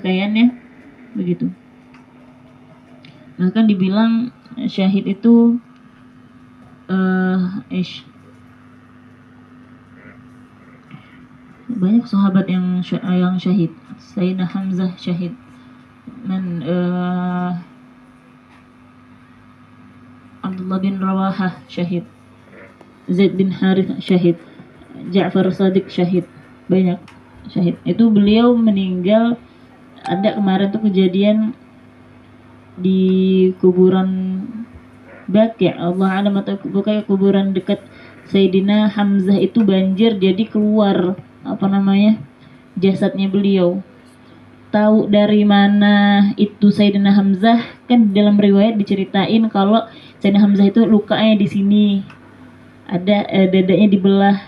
kayaknya begitu. Bahkan dibilang syahid itu banyak sahabat yang syahid. Sayyidina Hamzah syahid, dan Abdullah bin Rawahah syahid, Zaid bin Harith syahid, Ja'far Shadiq syahid, banyak syahid. Itu beliau meninggal, ada kemarin tuh kejadian di kuburan Baqi', Allah alam, atau bukan kuburan dekat Sayyidina Hamzah itu banjir, jadi keluar jasadnya beliau. Tahu dari mana itu Sayyidina Hamzah? Kan dalam riwayat diceritain kalau Sayyidina Hamzah itu lukanya di sini, ada dadanya dibelah.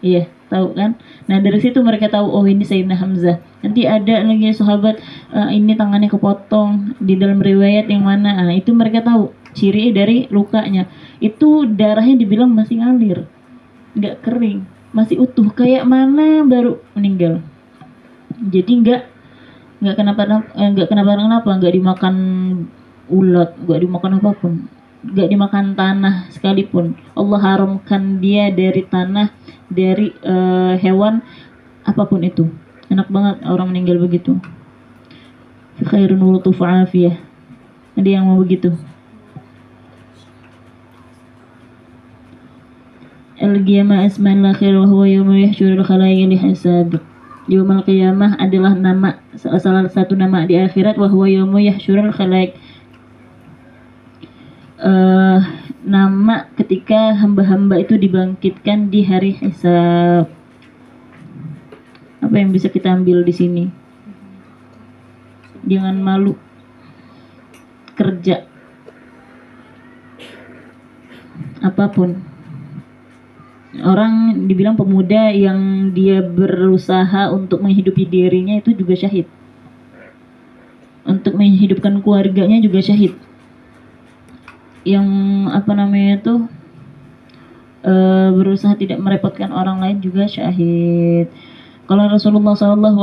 Iya, tahu kan? Nah, dari situ mereka tahu, oh ini Sayyidina Hamzah. Nanti ada lagi sahabat, ini tangannya kepotong, di dalam riwayat yang mana? Nah, itu mereka tahu ciri dari lukanya. Itu darahnya dibilang masih ngalir, nggak kering, masih utuh, kayak mana baru meninggal. Jadi nggak kenapa-kenapa, nggak dimakan ulat, nggak dimakan apapun, nggak dimakan tanah sekalipun. Allah haramkan dia dari tanah, dari hewan apapun itu. Enak banget orang meninggal begitu. Khairun wulutuf afiyah. Ada yang mau begitu? Al-qiyamah asma'il akhir wa huwa yawma yahsyurul khalaiqa li hisab. Yaumul qiyamah adalah nama, salah satu nama di akhirat, wa huwa yawma yahsyurul khalaiq. Nama ketika hamba-hamba itu dibangkitkan di hari hisab. Apa yang bisa kita ambil di sini? Jangan malu kerja apapun. Orang dibilang pemuda yang dia berusaha untuk menghidupi dirinya itu juga syahid. Untuk menghidupkan keluarganya juga syahid. Yang berusaha tidak merepotkan orang lain juga syahid. Kalau Rasulullah SAW,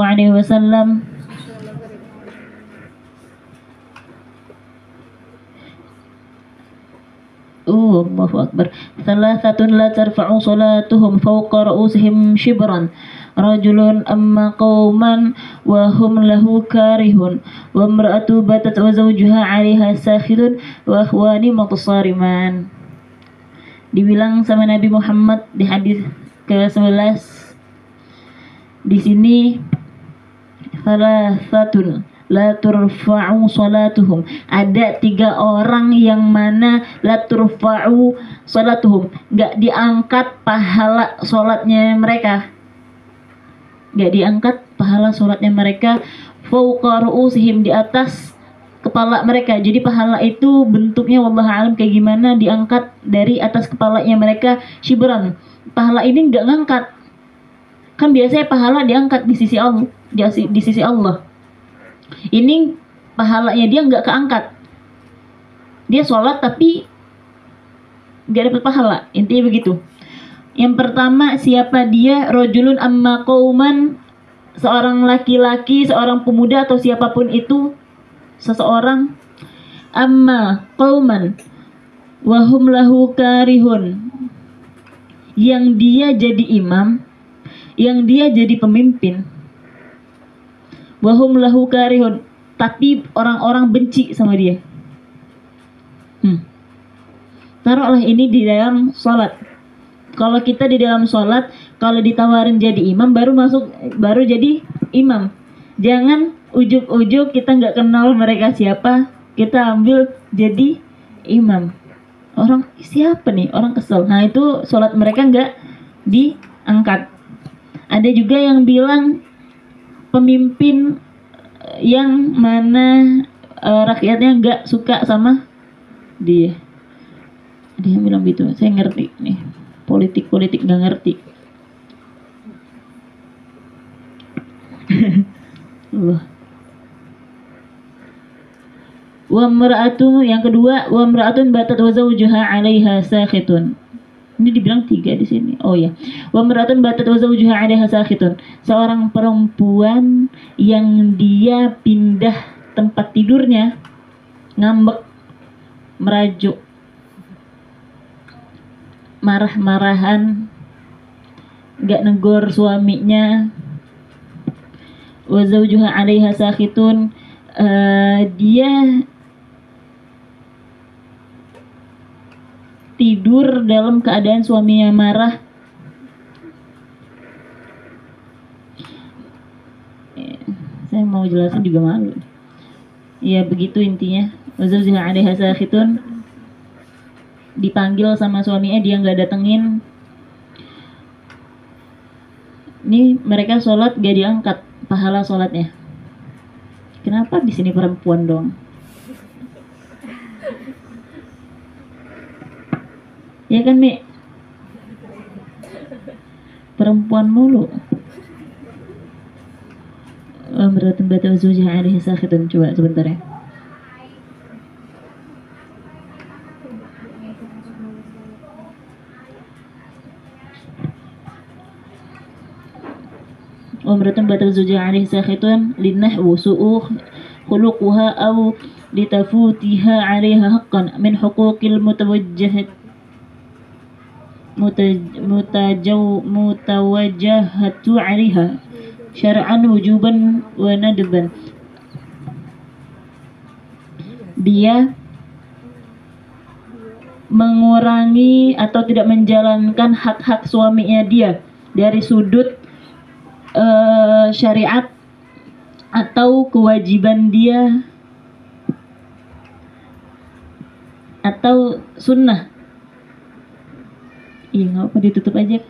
Allahu Akbar. Salasatun la tarfa'u salatuhum fawqa ra'usihim shibran. Rajulun amma qauman wa hum lahu karihun. Wa imra'atu batat wa zawjuha 'alaiha sakhidun wa akhwani mutasariman. Dibilang sama Nabi Muhammad di hadis ke-11 di sini, salasatun la turfa'u salatuhum. Ada 3 orang yang mana la turfa'u salatuhum, gak diangkat pahala sholatnya mereka, gak diangkat pahala sholatnya mereka, fawqa ru'usihim, di atas kepala mereka. Jadi pahala itu bentuknya wallahu alam kayak gimana, diangkat dari atas kepalanya mereka, shibran. Pahala ini gak ngangkat. Kan biasanya pahala diangkat di sisi Allah, di sisi Allah. Ini pahalanya dia nggak keangkat. Dia sholat tapi nggak dapat pahala. Intinya begitu. Yang pertama, siapa dia? Rajulun amma qauman, seorang laki-laki, seorang pemuda atau siapapun itu, seseorang, amma qauman wa hum lahu karihun, yang dia jadi imam, yang dia jadi pemimpin, wahum lahu karihun, tapi orang-orang benci sama dia. Taruhlah ini di dalam sholat. Kalau kita di dalam sholat, kalau ditawarin jadi imam, baru jadi imam. Jangan ujuk-ujuk kita nggak kenal mereka siapa, kita ambil jadi imam. Orang siapa nih? Orang kesel. Nah, itu sholat mereka nggak diangkat. Ada juga yang bilang pemimpin yang mana rakyatnya nggak suka sama dia. Dia bilang gitu. Saya ngerti nih, politik nggak ngerti. Allah. Wa mar'atu, yang kedua, wa mar'atun batat wa zawjuha 'alaiha sakhitun. Ini dibilang 3 di sini. Oh ya. Wa mar'atun batat wa zawjuha 'alaiha sakhitun. Seorang perempuan yang dia pindah tempat tidurnya, ngambek, merajuk, marah-marahan, gak negor suaminya. Wa zawjuha 'alaiha sakhitun, dia tidur dalam keadaan suaminya marah. Saya mau jelasin juga malu. Ya begitu intinya. Wa zawjuha 'alaiha sakhitun, dipanggil sama suaminya dia nggak datengin. Ini mereka sholat gak diangkat pahala sholatnya. Kenapa di sini perempuan dong? Ya kan, Mi? Perempuan mulu. Beratun bata zawjaha 'alaihi sakhitun. Coba sebentar ya. Beratun bata zawjaha 'alaihi sakhitun linahwu su'u khuluquha aw litafutiha 'alaiha haqqan min huquqil mutawajjihat mutawajjahatu 'alaiha syar'an wujuban wa nadban. Dia mengurangi atau tidak menjalankan hak-hak suaminya dia dari sudut syariat atau kewajiban dia atau sunnah. Iya, nggak apa ditutup aja.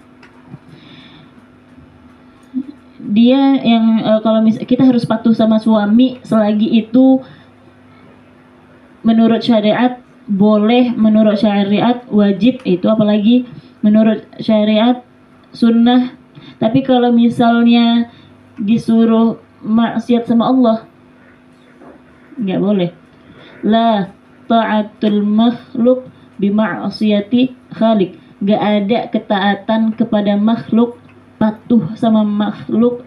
Dia yang kalau kita harus patuh sama suami selagi itu menurut syariat boleh, menurut syariat wajib, itu apalagi menurut syariat sunnah. Tapi kalau misalnya disuruh maksiat sama Allah, nggak boleh. La ta'atul makhluk bima'asiyati khaliq. Gak ada ketaatan kepada makhluk, patuh sama makhluk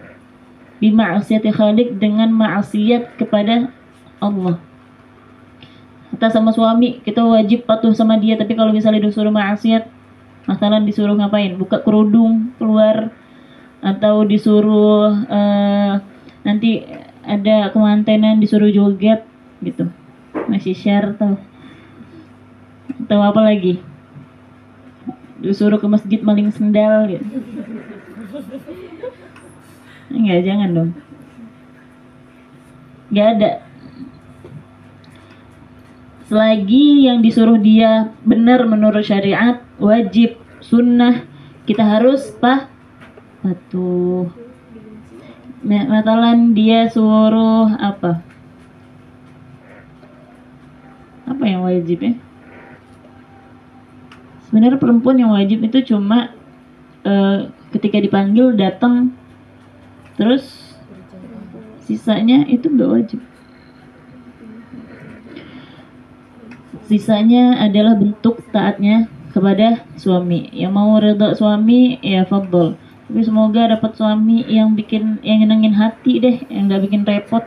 bima'asiyati khaliq, dengan maksiat kepada Allah. Kita sama suami, kita wajib patuh sama dia, tapi kalau misalnya disuruh maksiat, masalah disuruh ngapain? Buka kerudung, keluar, atau disuruh nanti ada kemantenan disuruh joget gitu, masih share atau apa lagi, disuruh ke masjid maling sendal gitu. Enggak, jangan dong. Enggak ada. Selagi yang disuruh dia benar menurut syariat, wajib, sunnah, kita harus patuh. Matalan dia suruh apa yang wajib ya? Sebenarnya perempuan yang wajib itu cuma ketika dipanggil datang, terus sisanya itu nggak wajib. Sisanya adalah bentuk taatnya kepada suami. Yang mau ridha suami ya fadhol. Tapi semoga dapat suami yang nyenengin hati deh, yang nggak bikin repot.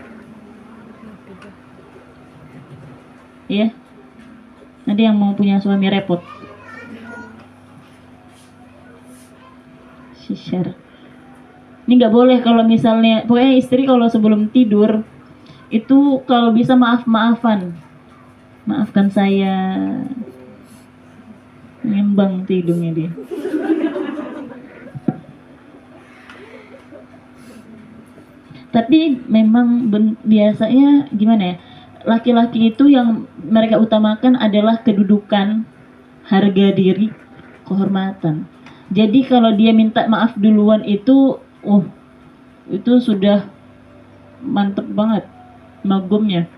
Ya. Nanti yang mau punya suami repot. Share. Ini nggak boleh kalau misalnya, pokoknya istri kalau sebelum tidur itu kalau bisa maafkan saya, ngembang hidungnya dia. Tapi memang biasanya gimana ya, laki-laki itu yang mereka utamakan adalah kedudukan, harga diri, kehormatan. Jadi kalau dia minta maaf duluan itu sudah mantep banget magumnya.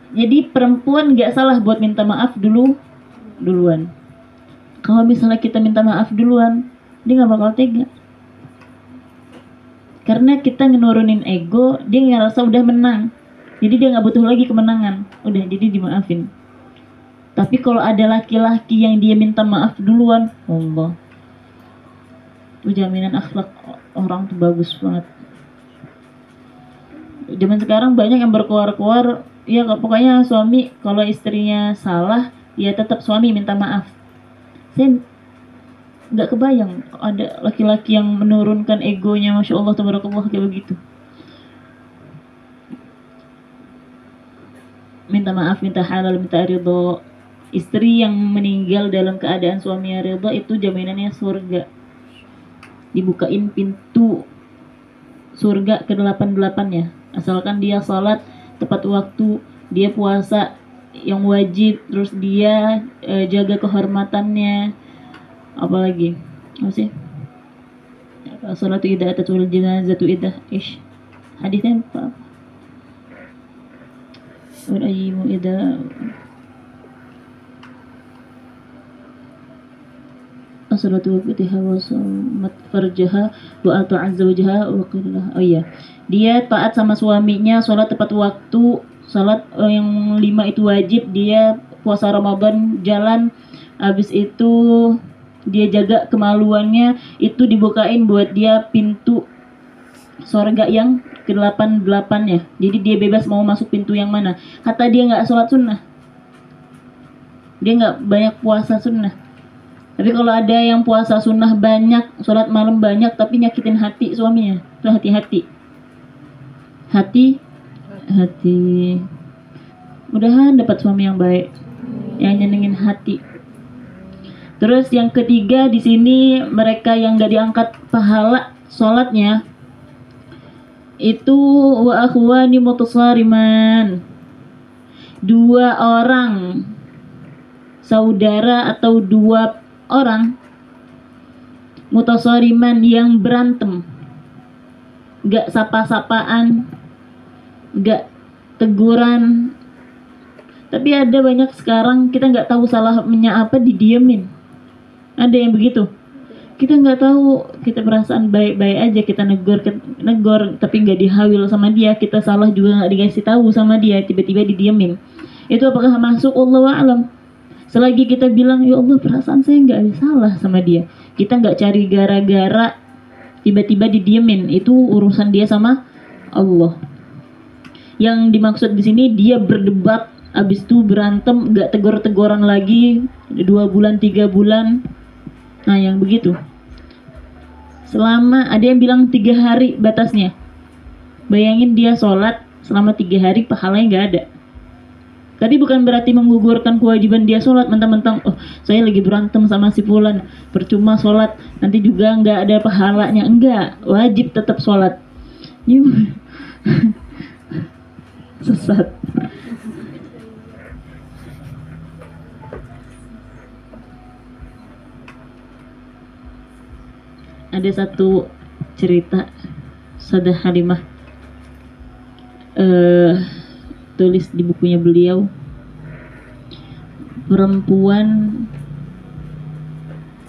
Jadi perempuan gak salah buat minta maaf duluan. Kalau misalnya kita minta maaf duluan, dia gak bakal tega. Karena kita ngenurunin ego, dia ngerasa udah menang. Jadi dia gak butuh lagi kemenangan. Udah, jadi dimaafin. Tapi kalau ada laki-laki yang dia minta maaf duluan, Allah, itu jaminan akhlak orang tuh bagus banget. Zaman sekarang banyak yang berkoar-koar, ya pokoknya suami kalau istrinya salah, ya tetap suami minta maaf. Saya nggak kebayang ada laki-laki yang menurunkan egonya, masya Allah tabarakallah kayak begitu. Minta maaf, minta halal, minta ridho. Istri yang meninggal dalam keadaan suaminya ridho itu jaminannya surga. Dibukain pintu surga ke-8-8-nya. Asalkan dia salat tepat waktu, dia puasa yang wajib, terus dia jaga kehormatannya. Apalagi apa sih? Salatu idza atatul janazatu idza hadisnya apa? Wal idza as-salatu waqtiha wa sumat farjaha wa ata'azza wajha wa qillah. Oh iya, dia taat sama suaminya, sholat tepat waktu, sholat yang 5 itu wajib, dia puasa Ramadan jalan, habis itu dia jaga kemaluannya, itu dibukain buat dia pintu surga yang ke-8-8-nya. Jadi dia bebas mau masuk pintu yang mana. Kata dia nggak sholat sunnah, dia nggak banyak puasa sunnah. Tapi kalau ada yang puasa sunnah banyak, sholat malam banyak, tapi nyakitin hati suaminya, itu hati-hati. Mudahan dapat suami yang baik, yang nyenengin hati. Terus yang ketiga di sini, mereka yang gak diangkat pahala sholatnya itu wa akhwani mutasariman, 2 orang saudara atau 2 orang mutasariman yang berantem, gak sapa-sapaan, gak teguran. Tapi ada banyak sekarang kita gak tahu salahnya apa, didiemin. Ada yang begitu, kita nggak tahu, kita perasaan baik-baik aja, kita negor tapi nggak dihawil sama dia, kita salah juga nggak dikasih tahu sama dia, tiba-tiba didiemin. Itu apakah masuk? Allahu a'lam. Selagi kita bilang ya Allah perasaan saya nggak ada salah sama dia, kita nggak cari gara-gara, tiba-tiba didiemin, itu urusan dia sama Allah. Yang dimaksud di sini dia berdebat, abis itu berantem, nggak tegur-teguran lagi 2 bulan 3 bulan. Nah yang begitu, selama ada yang bilang 3 hari batasnya. Bayangin dia sholat selama 3 hari pahalanya nggak ada. Tadi bukan berarti menggugurkan kewajiban dia sholat mentang-mentang oh saya lagi berantem sama si fulan, percuma sholat, nanti juga nggak ada pahalanya. Enggak, wajib tetap sholat. Sesat. Ada satu cerita Sayyidah Halimah tulis di bukunya beliau, perempuan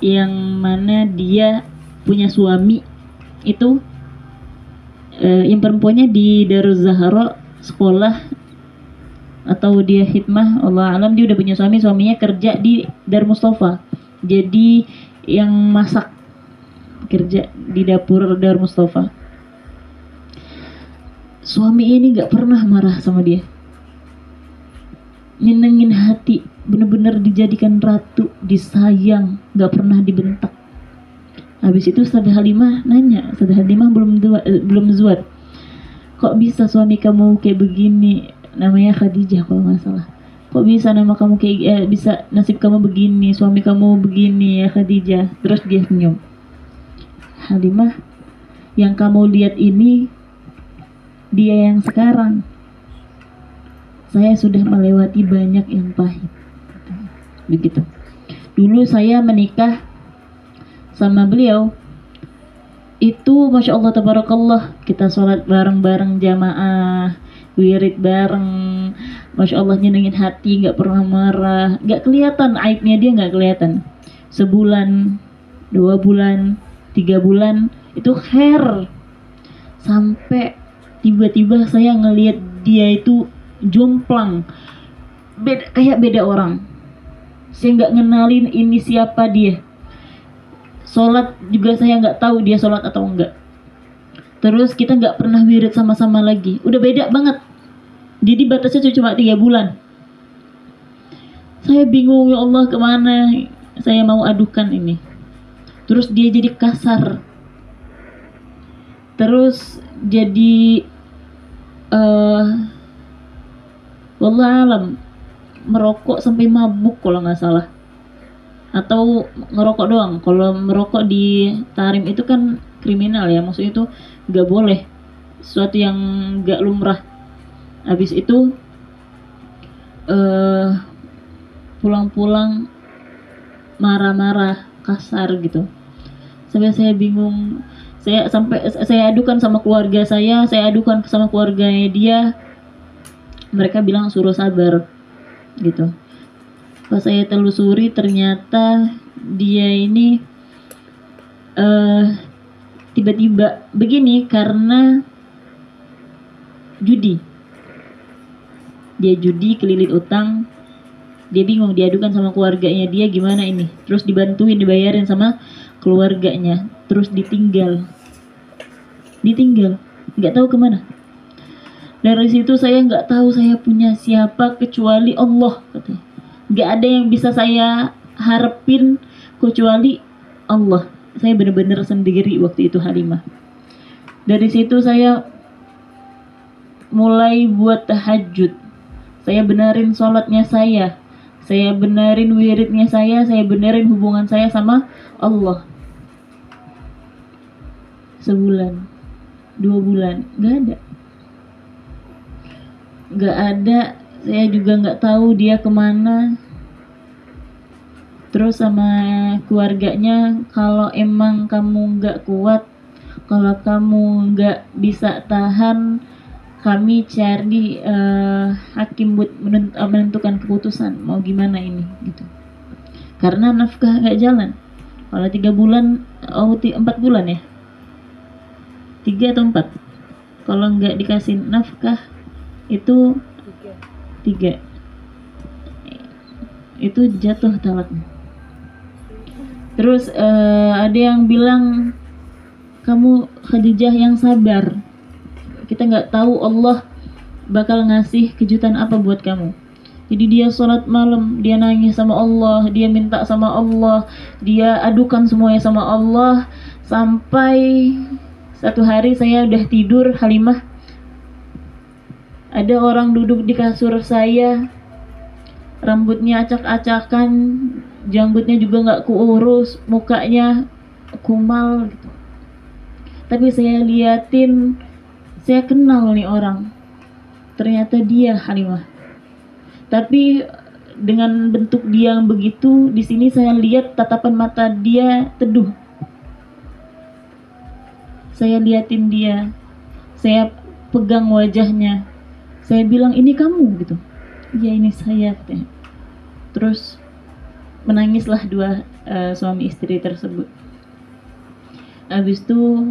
yang mana dia punya suami itu yang perempuannya di Daruz Zahra sekolah atau dia khidmah, Allah alam, dia udah punya suami, suaminya kerja di Dar Mustafa, jadi yang masak, kerja di dapur Dar Mustafa. Suami ini gak pernah marah sama dia, nyenengin hati, bener-bener dijadikan ratu, disayang, gak pernah dibentak. Habis itu Sayyidah Halimah nanya, Sayyidah Halimah belum zuat, kok bisa suami kamu kayak begini? Namanya Khadijah kalau nggak salah. Kok bisa nama kamu kayak bisa nasib kamu begini, suami kamu begini ya Khadijah? Terus dia senyum. Halimah, yang kamu lihat ini dia yang sekarang. Saya sudah melewati banyak yang pahit. Begitu. Dulu saya menikah sama beliau, itu Masya Allah Tabarakallah, kita sholat bareng-bareng jamaah, wirid bareng, Masya Allah nyenengin hati, gak pernah marah, gak kelihatan aibnya dia, gak kelihatan. Sebulan, 2 bulan, 3 bulan itu khair, sampai tiba-tiba saya ngelihat dia itu jomplang, kayak beda orang. Saya nggak ngenalin ini siapa dia. Sholat juga saya nggak tahu dia sholat atau enggak. Terus kita nggak pernah wirid sama-sama lagi. Udah beda banget. Jadi batasnya cuma 3 bulan. Saya bingung, ya Allah, kemana saya mau adukan ini. Terus dia jadi kasar. Terus jadi wallahualam merokok sampai mabuk kalau nggak salah, atau ngerokok doang. Kalau merokok di Tarim itu kan kriminal ya, maksudnya itu nggak boleh, sesuatu yang nggak lumrah. Habis itu pulang-pulang marah-marah kasar gitu, sampai saya bingung. Saya adukan sama keluarga saya adukan sama keluarganya dia. Mereka bilang suruh sabar gitu. Pas saya telusuri ternyata dia ini tiba-tiba begini karena judi. Dia judi, kelilit utang. Dia bingung, diadukan sama keluarganya dia, gimana ini. Terus dibantuin, dibayarin sama keluarganya. Terus ditinggal, nggak tahu kemana. Dari situ saya nggak tahu saya punya siapa kecuali Allah, katanya. Nggak ada yang bisa saya harapin kecuali Allah. Saya benar-benar sendiri waktu itu, Halimah. Dari situ saya mulai buat tahajud. Saya benerin sholatnya saya benerin wiridnya saya benerin hubungan saya sama Allah. Sebulan, 2 bulan, nggak ada. Saya juga nggak tahu dia kemana. Terus sama keluarganya, kalau emang kamu nggak kuat, kalau kamu nggak bisa tahan, kami cari hakim buat menentukan keputusan mau gimana ini gitu. Karena nafkah nggak jalan. Kalau 3 bulan, 4 bulan ya, 3 atau 4, kalau nggak dikasih nafkah itu 3 itu jatuh talaknya. Terus ada yang bilang, kamu Khadijah yang sabar, kita nggak tahu Allah bakal ngasih kejutan apa buat kamu. Jadi dia sholat malam, dia nangis sama Allah, dia minta sama Allah, dia adukan semuanya sama Allah. Sampai satu hari saya udah tidur, Halimah, ada orang duduk di kasur saya, rambutnya acak-acakan, janggutnya juga nggak kuurus, mukanya kumal gitu. Tapi saya liatin, saya kenal nih orang, ternyata dia Halimah. Tapi dengan bentuk dia yang begitu, di sini saya lihat tatapan mata dia teduh. Saya liatin dia, saya pegang wajahnya, saya bilang, ini kamu gitu. Iya, ini saya katanya. Terus menangislah 2 suami istri tersebut. Habis itu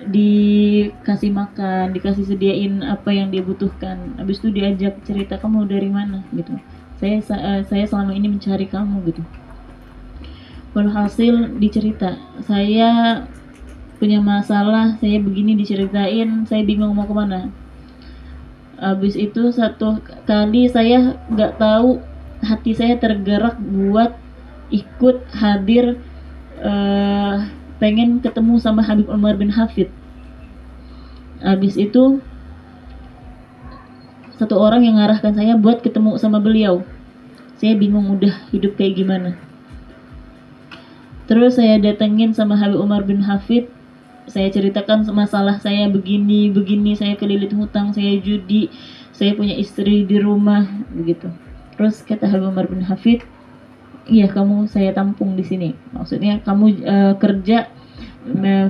dikasih makan, dikasih sediain apa yang dia butuhkan. Habis itu diajak cerita, kamu dari mana gitu. Saya selama ini mencari kamu gitu. Walhasil dicerita, saya punya masalah, saya begini, diceritain, saya bingung mau kemana. Habis itu satu kali saya nggak tahu, hati saya tergerak buat ikut hadir, pengen ketemu sama Habib Umar bin Hafid. Habis itu satu orang yang ngarahkan saya buat ketemu sama beliau. Saya bingung udah hidup kayak gimana. Terus saya datengin sama Habib Umar bin Hafid, saya ceritakan masalah saya begini, saya kelilit hutang, saya judi, saya punya istri di rumah begitu. Terus kata Habib Umar bin Hafid, iya, kamu saya tampung di sini. Maksudnya kamu kerja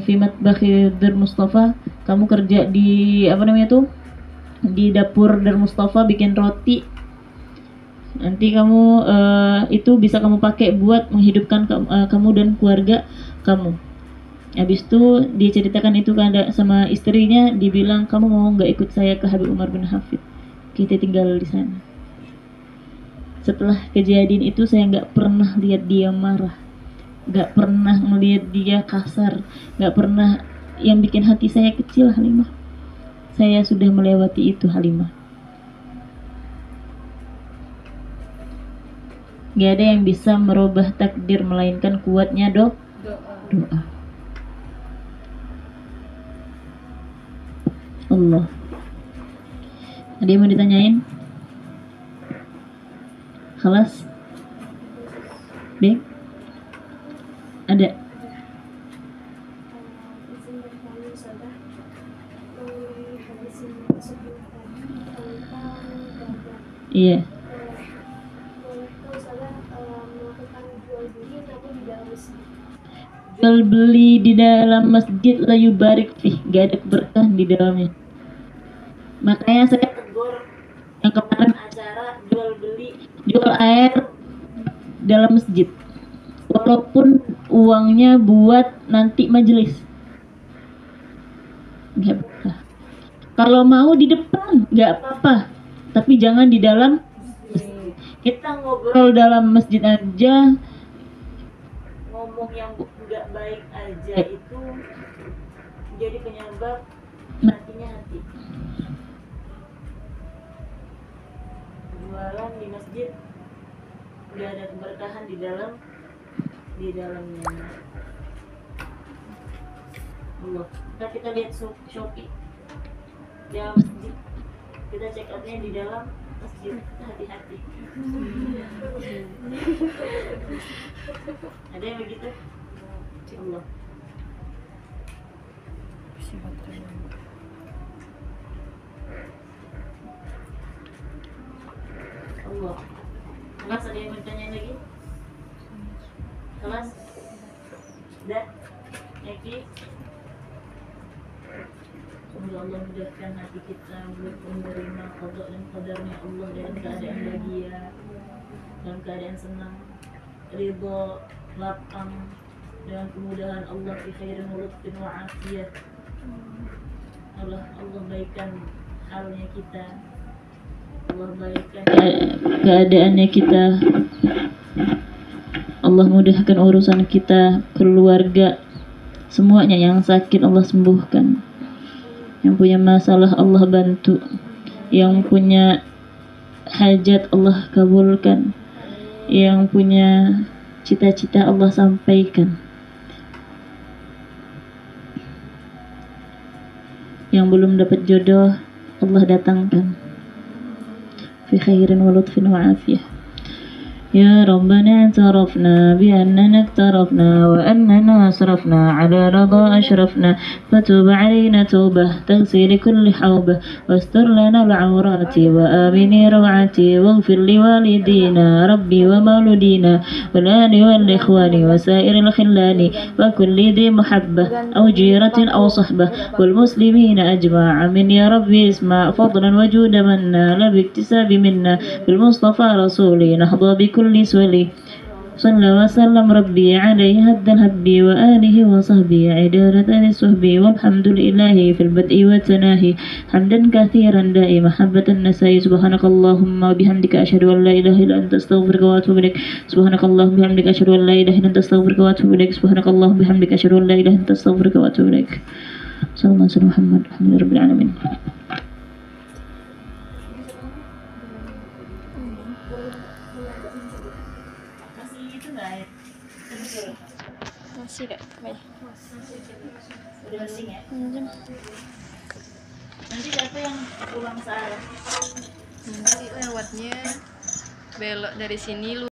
fi matbakhi Dar Mustafa, kamu kerja di apa namanya tuh, di dapur Dar Mustafa, bikin roti. Nanti kamu itu bisa kamu pakai buat menghidupkan kamu dan keluarga kamu. Habis itu diceritakan itu sama istrinya, dibilang, kamu mau nggak ikut saya ke Habib Umar bin Hafid, kita tinggal di sana. Setelah kejadian itu saya nggak pernah lihat dia marah, nggak pernah melihat dia kasar, nggak pernah. Yang bikin hati saya kecil, Halimah, saya sudah melewati itu, Halimah. Gak ada yang bisa merubah takdir melainkan kuatnya doa. Allah. Ada yang mau ditanyain? Khalas? Bek? Ada? Iya. Jual beli di dalam masjid la yubarik fih, gak ada keberkahan di dalamnya. Makanya saya tegur yang kemarin acara jual air dalam masjid, walaupun uangnya buat nanti majelis, nggak apa. Kalau mau di depan nggak apa-apa, tapi jangan di dalam masjid. Kita ngobrol dalam masjid aja, ngomong yang nggak baik aja itu jadi penyebab matinya hati. Jualan di masjid nggak ada keberkahan di dalamnya. Allah. Kita lihat Shopee di dalam masjid, kita check outnya di dalam masjid, hati-hati. Ada yang begitu? Allah. Allah. Kelas ada yang bertanya lagi? Kelas? Dah? Yaki? Semoga Allah mudahkan hati kita untuk menerima qada dan qadarnya Allah dalam keadaan bahagia, dalam keadaan senang, ridha, lapang, dengan kemudahan Allah fi khairin wa lutfin wa afiyah. Allah baikkan halnya kita, Allah baikkan keadaannya kita, Allah mudahkan urusan kita, keluarga, semuanya. Yang sakit Allah sembuhkan, yang punya masalah Allah bantu, yang punya hajat Allah kabulkan, yang punya cita-cita Allah sampaikan, yang belum dapat jodoh Allah datangkan fi khairin wa lutfin wa afiyah. يا ربنا اعترفنا بأننا اقترفنا وأننا أسرفنا على رضا أشرفنا فتوب علينا توبة تغسل كل حوبة واستر لنا العورات وآمني روعتي واغفر لوالدينا ربي ومولودينا والآل والإخوان وسائر الخلان وكل ذي محبة أو جيرة أو صحبة والمسلمين أجمع من يا ربي اسمع فضلا وجود منا لا باكتساب منا بالمصطفى رسولي نحظى بكل سولي صلى وسلم ربي عليه هد الهبي وآله وصحبه عدالة الصحبي والحمد لله في البدء والتناهي حمدا كثيرا دائما محبة النساء. سبحانك اللهم وبحمدك أشهد أن لا إله إلا أنت أستغفرك وأتوب إليك. سبحانك اللهم وبحمدك أشهد أن لا إله إلا أنت أستغفرك وأتوب إليك. سبحانك اللهم وبحمدك أشهد أن لا إله إلا أنت أستغفرك وأتوب إليك. صلى الله عليه محمد الحمد لله رب العالمين. Masih gak? Baik. Udah bersih ya? Nanti siapa yang ulang salah? Nanti lewatnya belok dari sini